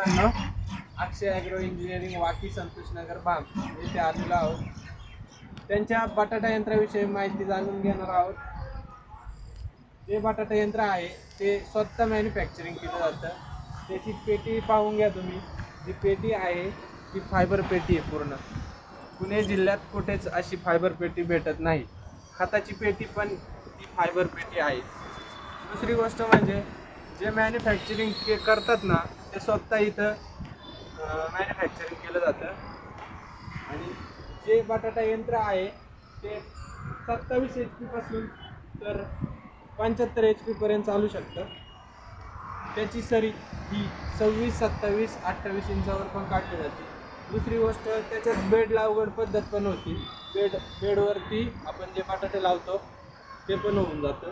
मित्रांनो, अक्षय agro engineering वाकी Santoshnagar balm येथे आलेलो आहोत. त्यांच्या बटाटा यंत्राविषयी माहिती जाणून घेणार आहोत. जे बटाटा यंत्र आहे ते स्वतः मॅन्युफॅक्चरिंग केलं जातं. त्याची पेटी पाहून घ्या तुम्ही. जी पेटी आहे ती फायबर पेटी आहे पूर्ण. पुणे जिल्ह्यात कुठेच अशी फायबर पेटी भेटत नाही. खताची पेटी पण ती फायबर पेटी आहे. दुसरी गोष्ट म्हणजे जे मॅन्युफॅक्चरिंग करतात ना ते स्वतः इथं मॅन्युफॅक्चरिंग केलं जातं. आणि जे बटाटा यंत्र आहे ते 27 HP पासून तर 75 HP पर्यंत चालू शकतं. त्याची सरी ही 26, 27, 28 इंचावर पण काढली जाते. दुसरी गोष्ट त्याच्यात बेड लागवड पद्धत पण होती. बेडवरती आपण जे बटाटे लावतो ते पण होऊन जातं.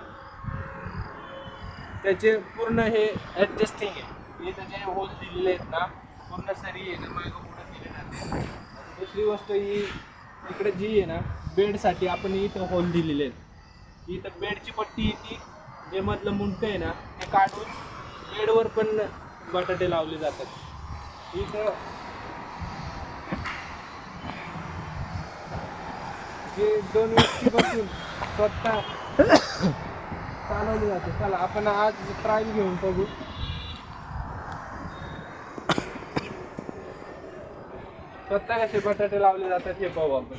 त्याचे पूर्ण हे ॲडजस्टिंग आहे. इथं जे होल दिलेले आहेत ना पूर्ण सरी आहे ना मागं पुढं दिले जाते. दुसरी गोष्ट ही इकडे जी आहे ना बेडसाठी आपण इथं होल दिलेले आहेत. इथं बेडची पट्टी येते. जे मधलं मुंडकं आहे ना ते काढून बेडवर पण बटाटे लावले जातात. इथं जे 2 व्यक्ती बसून स्वतः चालवले जाते. चला आपण आज ट्रायल घेऊन बघू. स्वतः कसे बटाटे लावले जातात हे पाहू आपण.